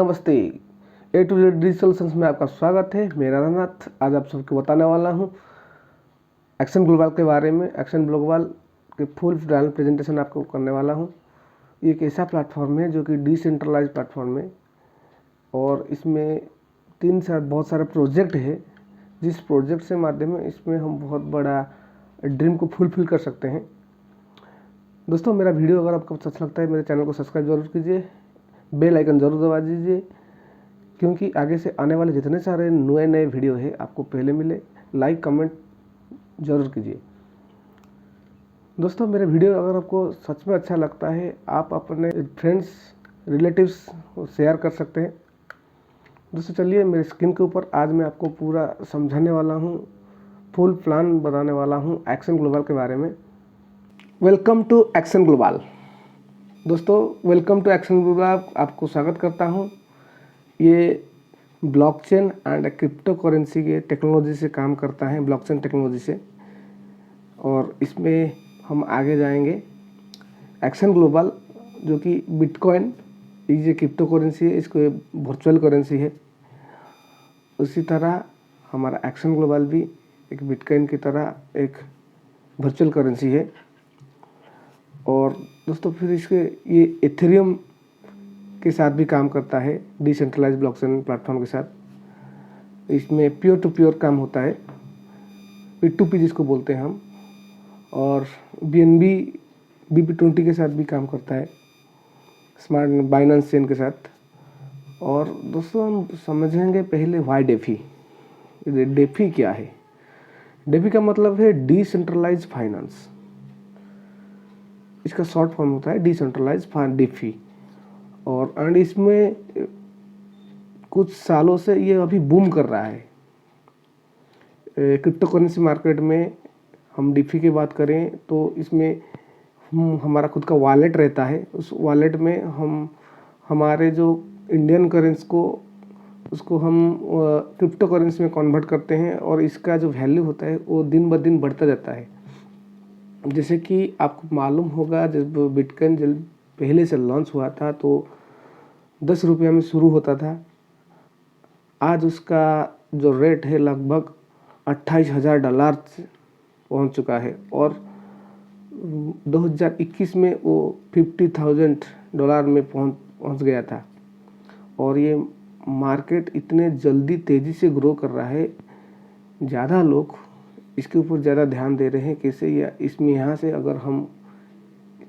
नमस्ते। ए to Z digital solutions में आपका स्वागत है। मेरा नाथ आज आप सबको बताने वाला हूँ एक्शन ग्लोबल के बारे में। एक्शन ग्लोबल के फुल फाइनल प्रेजेंटेशन आपको करने वाला हूँ। ये एक ऐसा प्लेटफॉर्म है जो कि डिसेंट्रलाइज प्लेटफॉर्म है और इसमें बहुत सारे प्रोजेक्ट है। जिस प्रोजेक्ट से माध्यम में इसमें हम बहुत बड़ा ड्रीम को फुलफिल कर सकते हैं। दोस्तों, मेरा वीडियो अगर आपको अच्छा लगता है मेरे चैनल को सब्सक्राइब जरूर कीजिए, बेल आइकन जरूर दबा दीजिए, क्योंकि आगे से आने वाले जितने सारे नए वीडियो है आपको पहले मिले। लाइक कमेंट जरूर कीजिए। दोस्तों, मेरे वीडियो अगर आपको सच में अच्छा लगता है आप अपने फ्रेंड्स रिलेटिव्स को शेयर कर सकते हैं। दोस्तों चलिए, मेरे स्क्रीन के ऊपर आज मैं आपको पूरा समझाने वाला हूँ, फुल प्लान बताने वाला हूँ एक्शन ग्लोबल के बारे में। Welcome to Action Global. दोस्तों, वेलकम टू एक्शन ग्लोबल, आपको स्वागत करता हूं। ये ब्लॉकचेन एंड क्रिप्टो करेंसी के टेक्नोलॉजी से काम करता है, ब्लॉकचेन टेक्नोलॉजी से, और इसमें हम आगे जाएंगे। एक्शन ग्लोबल जो कि बिटकॉइन ये क्रिप्टो करेंसी है, इसको वर्चुअल करेंसी है। उसी तरह हमारा एक्शन ग्लोबल भी एक बिटकॉइन की तरह एक वर्चुअल करेंसी है। और दोस्तों फिर इसके ये इथेरियम के साथ भी काम करता है, डिसेंट्रलाइज ब्लॉकचेन प्लेटफॉर्म के साथ। इसमें पीयर टू पीयर काम होता है, P2P जिसको बोलते हैं हम। और BNB BP20 के साथ भी काम करता है, स्मार्ट बाइनेंस चेन के साथ। और दोस्तों हम समझेंगे पहले वाई डेफी। डेफी क्या है? डेफी का मतलब है डिसेंट्रलाइज फाइनेंस। इसका शॉर्ट फॉर्म होता है डिसेंट्रलाइज डेफी। और इसमें कुछ सालों से ये अभी बूम कर रहा है। क्रिप्टो करेंसी मार्केट में हम डेफी की बात करें तो इसमें हमारा खुद का वॉलेट रहता है। उस वॉलेट में हम हमारे जो इंडियन करेंसी को उसको हम क्रिप्टो करेंसी में कन्वर्ट करते हैं और इसका जो वैल्यू होता है वो दिन ब दिन बढ़ता जाता है। जैसे कि आपको मालूम होगा, जब बिटकॉइन जब पहले से लॉन्च हुआ था तो 10 रुपये में शुरू होता था। आज उसका जो रेट है लगभग $28,000 पहुंच चुका है और 2021 में वो $50,000 में पहुंच गया था। और ये मार्केट इतने जल्दी तेज़ी से ग्रो कर रहा है, ज़्यादा लोग इसके ऊपर ज़्यादा ध्यान दे रहे हैं कैसे या इसमें यहाँ से अगर हम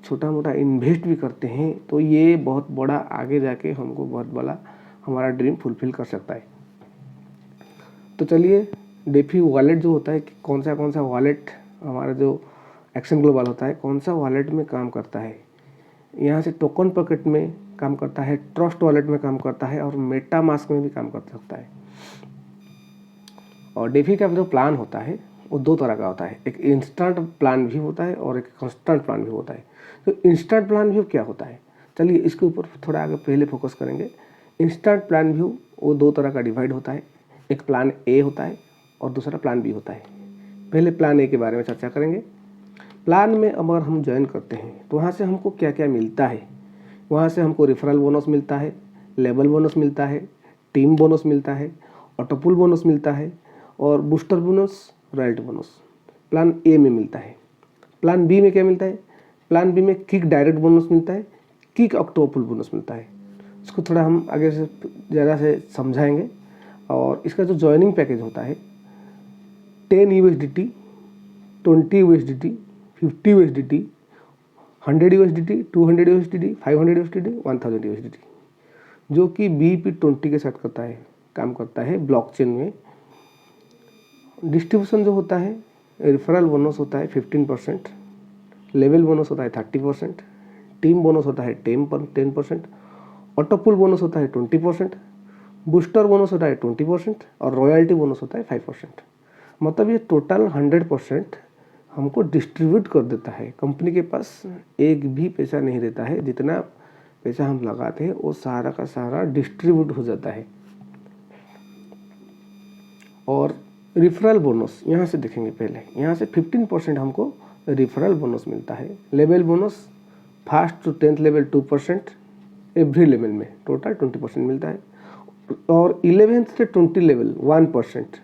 छोटा मोटा इन्वेस्ट भी करते हैं तो ये बहुत बड़ा आगे जाके हमको बहुत बड़ा हमारा ड्रीम फुलफिल कर सकता है। तो चलिए, डेफी वॉलेट जो होता है कि कौन सा वॉलेट हमारा जो एक्शन ग्लोबल होता है कौन सा वॉलेट में काम करता है। यहाँ से टोकन पॉकेट में काम करता है, ट्रस्ट वॉलेट में काम करता है और मेटा मास्क में भी काम कर सकता है। और डेफी का जो प्लान होता है वो दो तरह का होता है, एक इंस्टेंट प्लान भी होता है और एक कंस्टेंट प्लान भी होता है। तो इंस्टेंट प्लान व्यू क्या होता है, चलिए इसके ऊपर थोड़ा आगे पहले फोकस करेंगे। इंस्टेंट प्लान व्यू वो दो तरह का डिवाइड होता है, एक प्लान ए होता है और दूसरा प्लान बी होता है। पहले प्लान ए के बारे में चर्चा करेंगे। प्लान में अगर हम ज्वाइन करते हैं तो वहाँ से हमको क्या क्या मिलता है। वहाँ से हमको रेफरल बोनस मिलता है, लेवल बोनस मिलता है, टीम बोनस मिलता है, ऑटोपुल बोनस मिलता है और booster bonus, royalty bonus plan A में मिलता है। प्लान बी में क्या मिलता है? प्लान बी में किक डायरेक्ट बोनस मिलता है, किक ऑक्टोपुल बोनस मिलता है। इसको थोड़ा हम आगे से ज़्यादा से समझाएंगे। और इसका जो ज्वाइनिंग पैकेज होता है 10 USDT, 20 USDT, 50 USDT, 100 USDT, 200 USDT, 500 USDT, 1000 USDT, जो कि BP20 के साथ काम करता है ब्लॉकचेन में। डिस्ट्रीब्यूशन जो होता है, रेफरल बोनस होता है 15%, लेवल बोनस होता है 30%, टीम बोनस होता है 10%, ऑटोपुल बोनस होता है 20%, बूस्टर बोनस होता है 20% और रॉयल्टी बोनस होता है 5%। मतलब ये टोटल 100% हमको डिस्ट्रीब्यूट कर देता है। कंपनी के पास एक भी पैसा नहीं रहता है, जितना पैसा हम लगाते हैं वो सारा का सारा डिस्ट्रीब्यूट हो जाता है। और रिफरल बोनस यहाँ से देखेंगे, पहले यहाँ से 15% हमको रिफरल बोनस मिलता है। Level bonus first to 10th level 2%, every level में टोटल 20% मिलता है, और 11th से 20 लेवल 1%,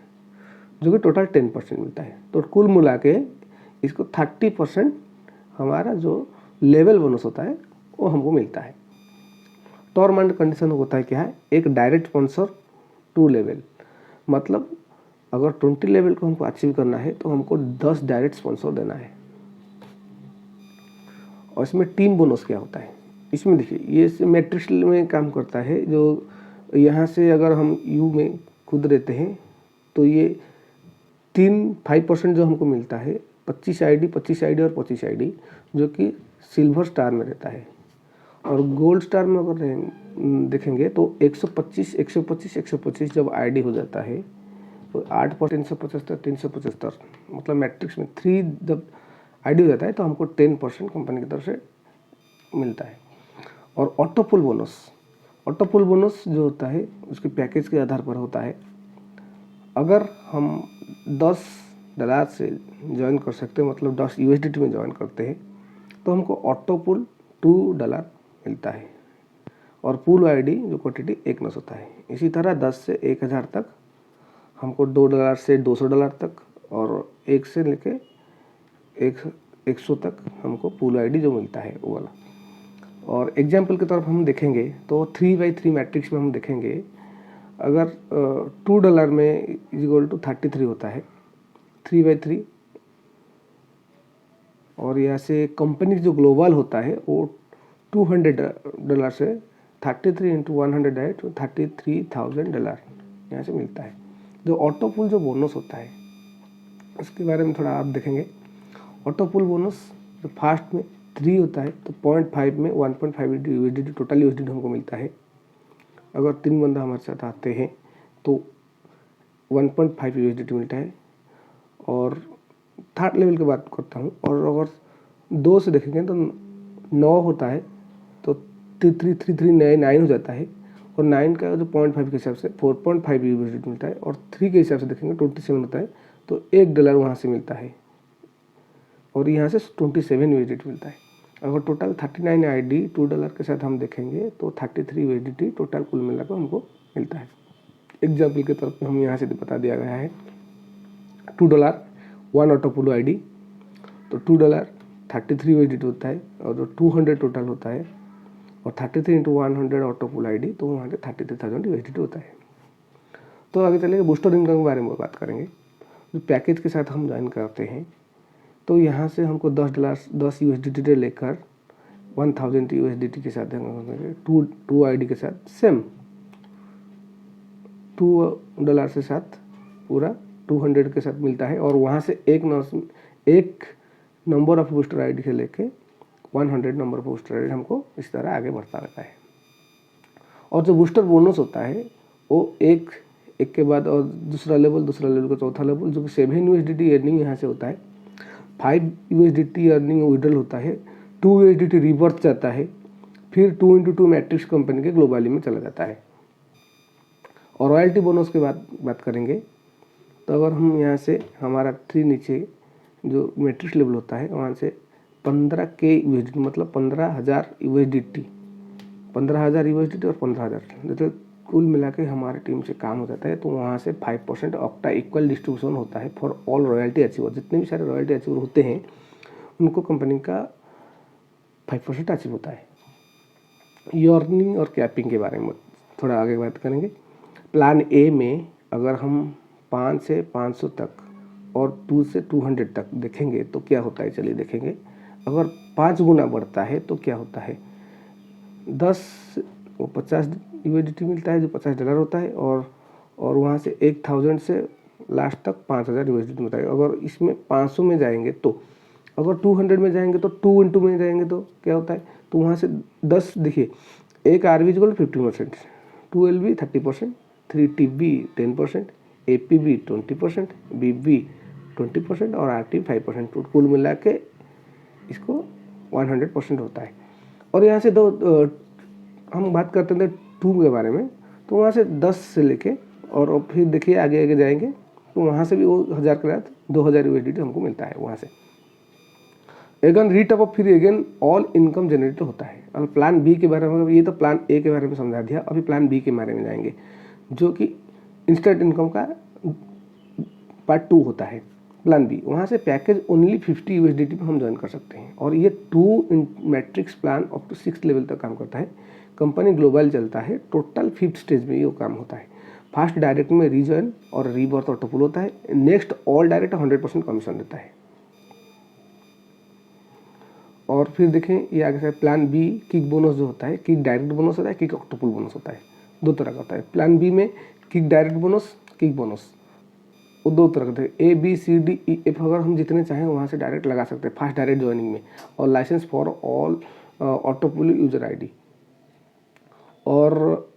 जो कि टोटल 10% मिलता है। तो कुल मिला के इसको 30% हमारा जो लेवल बोनस होता है वो हमको मिलता है। टर्म एंड कंडीशन होता है क्या है, एक डायरेक्ट स्पॉन्सर 2 लेवल, मतलब अगर 20 लेवल को हमको अचीव करना है तो हमको 10 डायरेक्ट स्पॉन्सर देना है। और इसमें टीम बोनस क्या होता है, इसमें देखिए ये मैट्रिक्स में काम करता है। जो यहाँ से अगर हम यू में खुद रहते हैं तो ये 5% जो हमको मिलता है 25 आईडी और 25 आईडी, जो कि सिल्वर स्टार में रहता है। और गोल्ड स्टार में अगर देखेंगे तो 125 जब आईडी हो जाता है तो 8% 375, मतलब मैट्रिक्स में 3 जब आईडी हो जाता है तो हमको 10% कंपनी की तरफ से मिलता है। और ऑटो पुल बोनस जो होता है उसके पैकेज के आधार पर होता है। अगर हम $10 से ज्वाइन कर सकते हैं, मतलब 10 USDT में ज्वाइन करते हैं, तो हमको ऑटो पुल $2 मिलता है, और पुल आईडी जो क्वांटिटी 1 नस होता है। इसी तरह 10 से 1000 तक हमको $2 से $200 तक, और 1 से लेके 100 तक हमको पुल आईडी जो मिलता है वो वाला। और एग्जाम्पल की तरफ हम देखेंगे तो 3x3 मैट्रिक्स में हम देखेंगे, अगर $2 में इक्वल टू 33 होता है 3x3, और यहाँ से कंपनी जो ग्लोबल होता है वो $200 से 33 × 100 है तो $33,000 यहाँ से मिलता है। जो ऑटो पुल जो बोनस होता है उसके बारे में थोड़ा आप देखेंगे। ऑटो पुल बोनस जो फास्ट में 3 होता है तो 0.5 में 1.5 USDT टोटल USDT हमको मिलता है। अगर 3 बंदा हमारे साथ आते हैं तो 1.5 USDT मिलता है। और थर्ड लेवल की बात करता हूँ, और अगर 2 से देखेंगे तो 9 होता है तो 3 हो जाता है, और 9 का जो 0.5 के हिसाब से 4.5 USDT मिलता है। और 3 के हिसाब से देखेंगे 27 होता है तो $1 वहाँ से मिलता है, और यहाँ से 27 USDT मिलता है। अगर टोटल 39 आईडी $2 के साथ हम देखेंगे तो 33 USDT टोटल कुल मिलाकर हमको मिलता है। एग्जाम्पल के तौर पे हम यहाँ से बता दिया गया है $2 1 ऑटो पुल आईडी, तो $2 33 USDT होता है, और जो 200 टोटल होता है और 33 × 100 ऑटो पुल आईडी तो वहाँ से 33,000 USDT होता है। तो आगे चलेंगे बूस्टर इनकम के बारे में बात करेंगे। जो पैकेज के साथ हम ज्वाइन करते हैं तो यहाँ से हमको $10 USDT लेकर 1000 USDT के साथ 2 आईडी के साथ सेम $2 से साथ पूरा 200 के साथ मिलता है। और वहाँ से एक नंबर ऑफ बूस्टर आईडी से लेके 100 नंबर ऑफ बूस्टर आईडी हमको इस तरह आगे बढ़ता रहता है। और जो बूस्टर बोनस होता है वो एक के बाद और दूसरा लेवल का चौथा लेवल, जो कि 7 USDT अर्निंग यहाँ से होता है, 5 USDT अर्निंग विड्रॉल होता है, 2 USDT रिवर्स जाता है, फिर 2x2 मैट्रिक्स कंपनी के ग्लोबली में चला जाता है। और रॉयल्टी बोनस के बात करेंगे तो अगर हम यहाँ से हमारा 3 नीचे जो मैट्रिक्स लेवल होता है वहाँ से 15K USDT, मतलब 15,000 USDT, 15,000 USDT और 15,000 जैसे कुल मिला के हमारे टीम से काम हो जाता है, तो वहाँ से 5% ऑक्टा इक्वल डिस्ट्रीब्यूशन होता है फॉर ऑल रॉयल्टी अचीवर। जितने भी सारे रॉयल्टी अचीवर होते हैं उनको कंपनी का 5% अचीव होता है। अर्निंग और कैपिंग के बारे में थोड़ा आगे बात करेंगे। प्लान ए में अगर हम 5 से 500 तक और 2 से 200 तक देखेंगे तो क्या होता है, चलिए देखेंगे। अगर 5 गुना बढ़ता है तो क्या होता है, 10 वो 50 USDT मिलता है जो $50 होता है, और वहाँ से 1000 से लास्ट तक 5000 USDT मिलता है। अगर इसमें 500 में जाएंगे तो, अगर 200 में जाएंगे तो 2 में जाएंगे तो क्या होता है, तो वहाँ से 10 देखिए, एक RV 50%, 2LV 30%, 3TB 10%, APB 20%, BB 20% और RT 5%, तो कुल मिला के इसको 100% होता है। और यहाँ से हम बात करते हैं 2 के बारे में, तो वहाँ से 10 से लेके और फिर देखिए आगे जाएंगे तो वहाँ से भी वो 1000 के साथ 2000 USDT हमको मिलता है वहाँ से। अगेन रीटॉप अप, फिर अगेन ऑल इनकम जनरेट होता है। और प्लान बी के बारे में, ये तो प्लान ए के बारे में समझा दिया, अभी प्लान बी के बारे में जाएंगे जो कि इंस्टेंट इनकम का पार्ट 2 होता है। प्लान बी, वहाँ से पैकेज ओनली 50 यूएसडीटी में हम ज्वाइन कर सकते हैं और ये 2 matrix plan up to 6 level तक काम करता है। कंपनी ग्लोबल चलता है, टोटल 5th स्टेज में ये काम होता है। फर्स्ट डायरेक्ट में रीजॉइन और रीबर्थ ऑटोपुल होता है। नेक्स्ट ऑल डायरेक्ट 100% कमीशन देता है। और फिर देखें ये आगे से प्लान बी किक बोनस जो होता है, किक डायरेक्ट बोनस होता है, किक ऑक्टोपुल बोनस होता है, 2 तरह का होता है। प्लान बी में kick direct bonus, kick bonus, वो 2 तरह के थे। ABCDEF अगर हम जितने चाहें वहाँ से डायरेक्ट लगा सकते हैं फास्ट डायरेक्ट ज्वाइनिंग में। और licence for all autopool user ID। और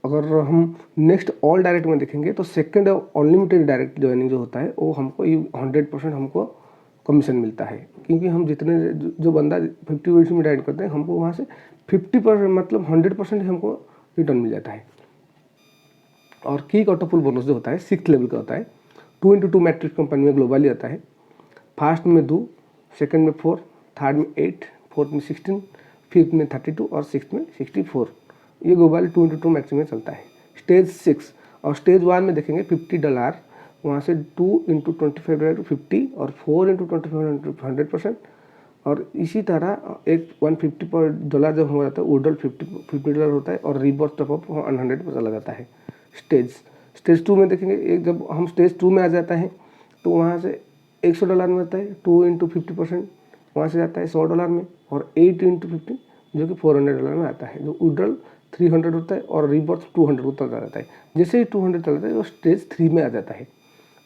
अगर हम नेक्स्ट ऑल डायरेक्ट में देखेंगे तो सेकंड अनलिमिटेड डायरेक्ट ज्वाइनिंग जो होता है वो हमको 100% हमको कमीशन मिलता है, क्योंकि हम जितने जो बंदा 50 यूनिट्स में डायरेक्ट करते हैं हमको वहाँ से 50% मतलब 100% हमको रिटर्न मिल जाता है। और किक ऑटोपुल बोनस जो होता है 6th लेवल का होता है। 2x2 मैट्रिक्स कंपनी में ग्लोबली आता है। फर्स्ट में 2, सेकंड में 4, थर्ड में 8, फोर्थ में 16, फिफ्थ में 32 और सिक्स्थ में 64। ये ग्लोबल 2x2 मैट्रिक्स में चलता है। स्टेज 6 और स्टेज 1 में देखेंगे $50, वहाँ से 2 × 25 50 और 4 × 25 100%। और इसी तरह एक $150 जब हो जाता है विड्रॉल $50 होता है और रीबर्थ टॉपअप 100 पर चला जाता है। स्टेज 2 में देखेंगे, एक जब हम स्टेज 2 में आ जाता है तो वहाँ से $100 में आता है। 2 × 50% वहाँ से जाता है $100 में। और 8 × 50 जो कि $400 में आता है। जो विड्रॉल 300 होता है और रीबर्थ 200 उतर जाता है। जैसे ही 200 चलता है वो स्टेज 3 में आ जाता है।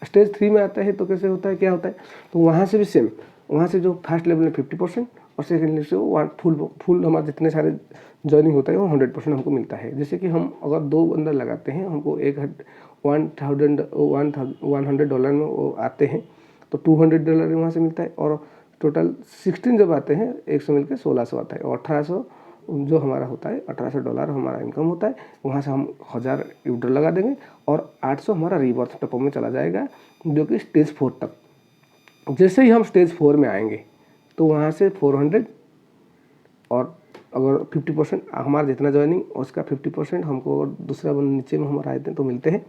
स्टेज 3 में आता है तो कैसे होता है, क्या होता है, तो वहाँ से भी सेम, वहाँ से जो फर्स्ट लेवल में 50% और सेकेंड लेवल से वो फुल हमारे जितने सारे ज्वाइनिंग होता है वो 100% हमको मिलता है। जैसे कि हम अगर 2 बंदा लगाते हैं हमको $100 में वो आते हैं तो $200 वहाँ से मिलता है। और टोटल 16 जब आते हैं 100 मिलकर 1600 आता है। और 1800 जो हमारा होता है $1800 हमारा इनकम होता है। वहाँ से हम 1000 विड्रॉल लगा देंगे और 800 हमारा रीबर्थ टॉपअप में चला जाएगा जो कि स्टेज 4 तक। जैसे ही हम स्टेज 4 में आएंगे तो वहाँ से 400 और अगर 50% हमारा जितना ज्वाइनिंग उसका 50% हमको दूसरा नीचे में हमारा आए थे तो मिलते हैं।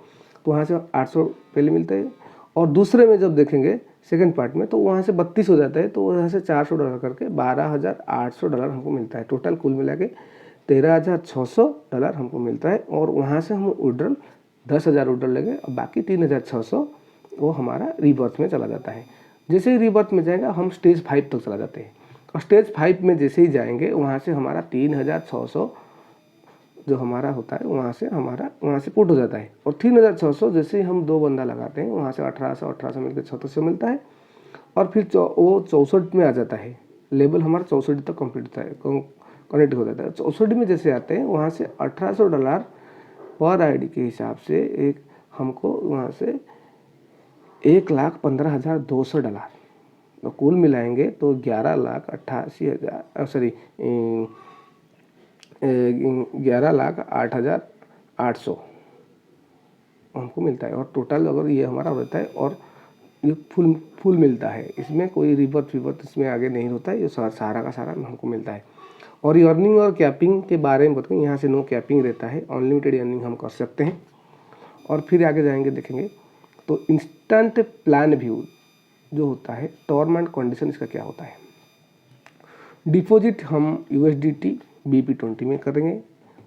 तो वहाँ से 800 पहले मिलते हैं। और दूसरे में जब देखेंगे सेकंड पार्ट में तो वहाँ से 32 हो जाता है तो वहाँ से $400 करके $12,800 हमको मिलता है। टोटल कुल मिला के $13,600 हमको मिलता है। और वहाँ से हम विड्रॉल 10,000 विड्रॉल लेंगे और बाकी 3,600 वो हमारा रीबर्थ में चला जाता है। जैसे ही रीबर्थ में जाएगा हम स्टेज 5 तक चला जाते हैं। और स्टेज 5 में जैसे ही जाएंगे वहाँ से हमारा 3,600 जो हमारा होता है वहाँ से पुट हो जाता है। और 3,600 जैसे ही हम 2 बंदा लगाते हैं वहाँ से 1800 मिलकर 3600 मिलता है। और फिर वो 64 में आ जाता है। लेवल हमारा 64 तक कंप्लीट होता है, कनेक्ट हो जाता है। 64 में जैसे आते हैं वहाँ से $1800 पर ID के हिसाब से एक हमको वहाँ से $1,15,200 तो कुल मिलाएंगे तो 11,08,800 हमको मिलता है। और टोटल अगर ये हमारा रहता है और ये फुल मिलता है, इसमें कोई रिबर्थ इसमें आगे नहीं होता है, ये सारा का सारा हमको मिलता है। और ये अर्निंग और कैपिंग के बारे में बताऊँ, यहाँ से नो कैपिंग रहता है, अनलिमिटेड अर्निंग हम कर सकते हैं। और फिर आगे जाएंगे देखेंगे तो इंस्टेंट प्लान व्यू जो होता है, टर्म एंड कंडीशन इसका क्या होता है। डिपॉजिट हम USDT BP20 में करेंगे,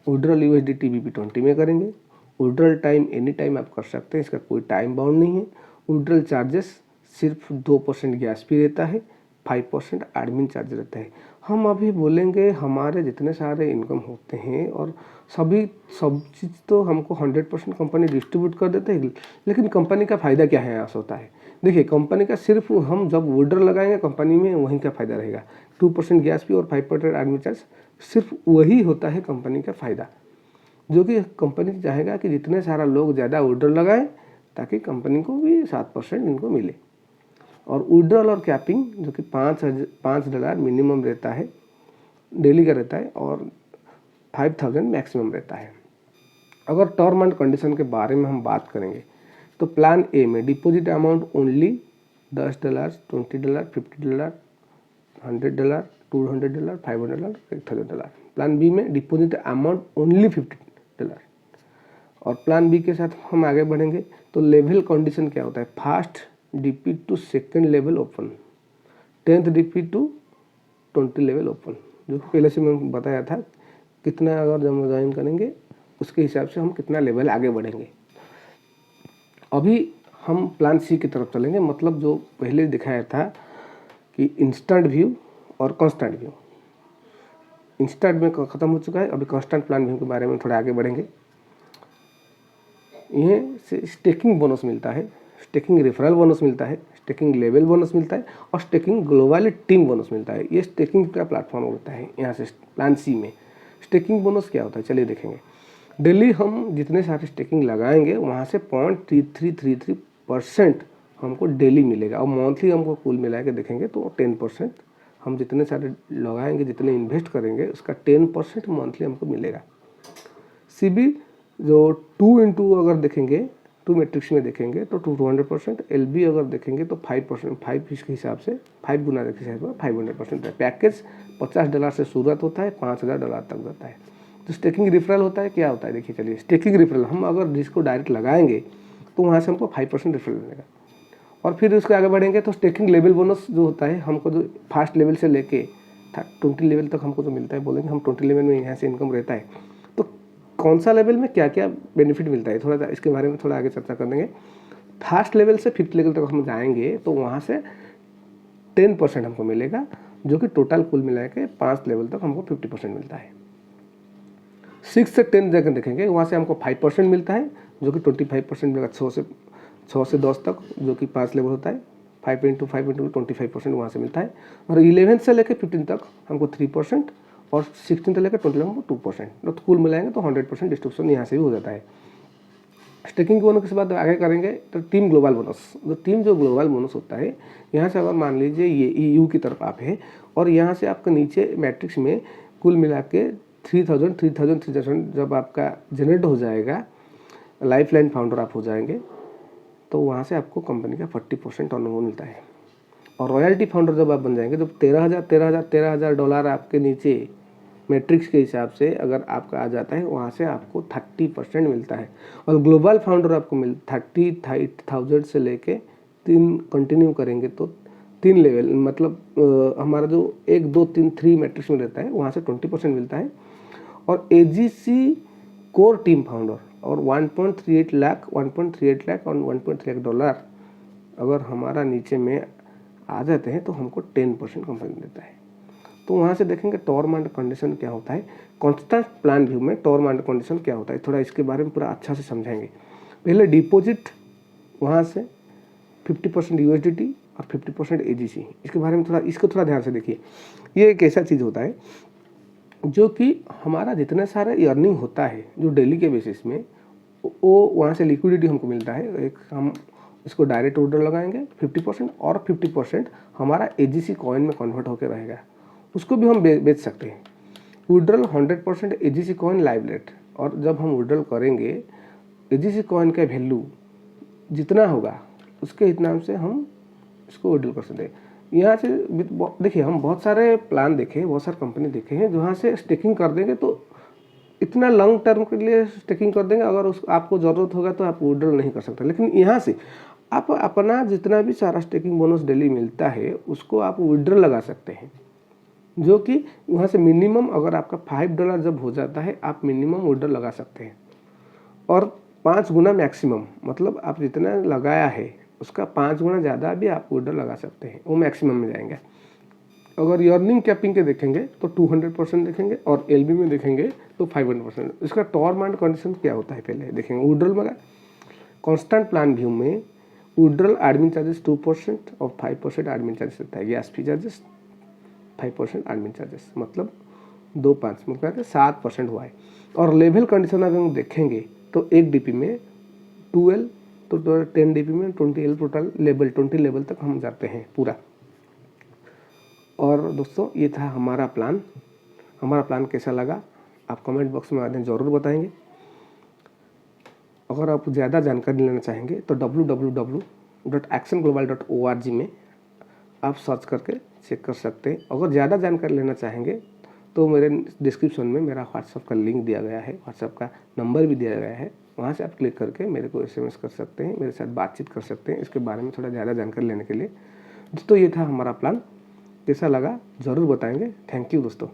विड्रॉल USDT BP20 में करेंगे। विड्रॉल टाइम एनी टाइम आप कर सकते हैं, इसका कोई टाइम बाउंड नहीं है। विड्रॉल चार्जेस सिर्फ 2% गैस फी रहता है, 5% एडमिन चार्ज रहता है। हम अभी बोलेंगे हमारे जितने सारे इनकम होते हैं और सब चीज़ तो हमको 100% कंपनी डिस्ट्रीब्यूट कर देते हैं, लेकिन कंपनी का फ़ायदा क्या है यहाँ से होता है। देखिए कंपनी का सिर्फ हम जब विड्रॉल लगाएंगे कंपनी में वहीं का फ़ायदा रहेगा। 2% गैस फी और 5% एडमिन चार्ज, सिर्फ वही होता है कंपनी का फ़ायदा, जो कि कंपनी चाहेगा कि जितने सारा लोग ज़्यादा विड्रॉल लगाएं ताकि कंपनी को भी 7% इनको मिले। और विड्रॉल और कैपिंग जो कि $5 मिनिमम रहता है, डेली का रहता है, और 5,000 मैक्सिमम रहता है। अगर टर्म एंड कंडीशन के बारे में हम बात करेंगे तो प्लान ए में deposit amount only $10, $20, $50, $100, $200, $500, $1000। Plan B में डिपॉजिट अमाउंट ओनली $50। और प्लान बी के साथ हम आगे बढ़ेंगे तो लेवल कंडीशन क्या होता है, first DP to second level open, 10th DP to 20 level open, जो पहले से मैं बताया था कितना अगर जब ज्वाइन करेंगे उसके हिसाब से हम कितना लेवल आगे बढ़ेंगे। अभी हम प्लान सी की तरफ चलेंगे, मतलब जो पहले दिखाया था कि इंस्टेंट व्यू और कांस्टेंट व्यू। इंस्टेंट में ख़त्म हो चुका है, अभी कांस्टेंट प्लान व्यू के बारे में थोड़ा आगे बढ़ेंगे। ये से स्टेकिंग बोनस मिलता है, स्टेकिंग रेफरल बोनस मिलता है, स्टेकिंग लेवल बोनस मिलता है और स्टेकिंग ग्लोबल टीम बोनस मिलता है। ये स्टेकिंग का प्लेटफॉर्म होता है। यहाँ से प्लान सी में स्टेकिंग बोनस क्या होता है, चलिए देखेंगे। डेली हम जितने सारे स्टेकिंग लगाएंगे वहाँ से 0.3333% हमको डेली मिलेगा और मंथली हमको कुल मिला के देखेंगे तो 10%। हम जितने सारे लगाएंगे, जितने इन्वेस्ट करेंगे उसका 10% मंथली हमको मिलेगा। सीबी जो 2 अगर देखेंगे, 2 मैट्रिक्स में देखेंगे तो 200%। एलबी अगर देखेंगे तो 5%, 5 के हिसाब से 5 गुना के हिसाब से 500% है। पैकेज $50 से शुरुआत होता है, $5000 तक जाता है। तो स्टेकिंग रेफरल होता है, क्या होता है देखिए, चलिए स्टेकिंग रेफरल हम अगर जिसको डायरेक्ट लगाएंगे तो वहाँ से हमको 5% रेफरल मिलेगा। और फिर उसके आगे बढ़ेंगे तो स्टेकिंग लेवल बोनस जो होता है, हमको जो फर्स्ट लेवल से लेके 20 लेवल तक हमको जो मिलता है, बोलेंगे हम 20 लेवल में यहाँ से इनकम रहता है तो कौन सा लेवल में क्या क्या बेनिफिट मिलता है, थोड़ा इसके बारे में थोड़ा आगे चर्चा कर देंगे। फर्स्ट लेवल से 5th लेवल तक हम जाएंगे तो वहाँ से 10% हमको मिलेगा, जो कि टोटल कुल मिला के 5 लेवल तक हमको 50% मिलता है। 6 से 10 जगह देखेंगे, वहाँ से हमको 5% मिलता है, जो कि 25% मिलेगा। 6 से 10 तक जो कि 5 लेवल होता है, 5 × 5 × 25% वहाँ से मिलता है। और 11 से लेकर 15 तक हमको 3% और 16 से लेकर 20 तक हमको 2%। तो कुल मिलाएंगे तो 100% डिस्ट्रीब्यूशन यहाँ से भी हो जाता है। स्टेकिंग बोनस के बाद आगे करेंगे तो टीम ग्लोबल बोनस। जो ग्लोबल बोनस होता है, यहाँ से अगर मान लीजिए ये EU की तरफ आप है और यहाँ से आपका नीचे मैट्रिक्स में कुल मिला के 3000 जब आपका जनरेट हो जाएगा, लाइफलाइन फाउंडर आप हो जाएंगे तो वहाँ से आपको कंपनी का 40% टर्नओवर मिलता है। और रॉयल्टी फाउंडर जब आप बन जाएंगे, जब $13,000 आपके नीचे मैट्रिक्स के हिसाब से अगर आपका आ जाता है, वहाँ से आपको 30% मिलता है। और ग्लोबल फाउंडर आपको 30,000 से लेके 3 कंटिन्यू करेंगे तो 3 लेवल, मतलब हमारा जो 1 2 3 3 मैट्रिक्स में रहता है वहाँ से 20% मिलता है। और AGC कोर टीम फाउंडर और 1.38 लाख और $1.38 अगर हमारा नीचे में आ जाते हैं तो हमको 10% कंपनी देता है। तो वहाँ से देखेंगे टर्म एंड कंडीशन क्या होता है। कांस्टेंट प्लान व्यू में टर्म एंड कंडीशन क्या होता है, थोड़ा इसके बारे में पूरा अच्छा से समझाएंगे। पहले डिपॉजिट वहाँ से 50% USDT और 50% AGC, इसके बारे में इसको थोड़ा ध्यान से देखिए। ये एक ऐसा चीज़ होता है जो कि हमारा जितने सारे अर्निंग होता है जो डेली के बेसिस में, वो वहाँ से लिक्विडिटी हमको मिलता है। एक हम इसको डायरेक्ट ऑर्डर लगाएंगे 50% और 50% हमारा AGC कॉइन में कन्वर्ट होकर रहेगा, उसको भी हम बेच सकते हैं। Withdrawal 100% AGC coin live rate, और जब हम विड्रॉल करेंगे AGC कॉइन का वैल्यू जितना होगा उसके इतना से हम इसको विड्रॉल कर सकते हैं। यहाँ से देखिए हम बहुत सारे प्लान देखे, बहुत सारे कंपनी देखे हैं जहाँ से स्टेकिंग कर देंगे तो इतना लॉन्ग टर्म के लिए स्टेकिंग कर देंगे, अगर आपको ज़रूरत होगा तो आप विड्रॉल नहीं कर सकते। लेकिन यहाँ से आप अपना जितना भी सारा स्टेकिंग बोनस डेली मिलता है उसको आप विड्रॉल लगा सकते हैं, जो कि वहाँ से मिनिमम अगर आपका $5 जब हो जाता है आप मिनिमम विड्रॉल लगा सकते हैं। और 5 गुना मैक्सिमम, मतलब आप जितना लगाया है उसका 5 गुना ज़्यादा भी आप विड्रॉल लगा सकते हैं, वो मैक्सिमम में जाएंगे। अगर अर्निंग कैपिंग के देखेंगे तो 200% देखेंगे और LB में देखेंगे तो 500%। इसका टर्म एंड कंडीशन क्या होता है पहले देखेंगे। विड्रॉल में कांस्टेंट प्लान व्यू में विड्रॉल एडमिन चार्जेस 2% और 5% एडमिन चार्जेस रहता है। गैस फी चार्जेस 5% एडमिन चार्जेस, मतलब 2-5 मतलब 7% हुआ है। और लेवल कंडीशन अगर हम देखेंगे तो 1 DP में 12 तो 10 DP में 20 टोटल लेवल 20 लेवल तक हम जाते हैं पूरा। और दोस्तों ये था हमारा प्लान। हमारा प्लान कैसा लगा आप कमेंट बॉक्स में आते ज़रूर बताएंगे। अगर आप ज़्यादा जानकारी लेना चाहेंगे तो www.actionglobal.org में आप सर्च करके चेक कर सकते हैं। अगर ज़्यादा जानकारी लेना चाहेंगे तो मेरे डिस्क्रिप्शन में मेरा व्हाट्सएप का लिंक दिया गया है, व्हाट्सएप का नंबर भी दिया गया है, वहाँ से आप क्लिक करके मेरे को SMS कर सकते हैं, मेरे साथ बातचीत कर सकते हैं इसके बारे में थोड़ा ज़्यादा जानकारी लेने के लिए। दोस्तों ये था हमारा प्लान, कैसा लगा ज़रूर बताएंगे। थैंक यू दोस्तों।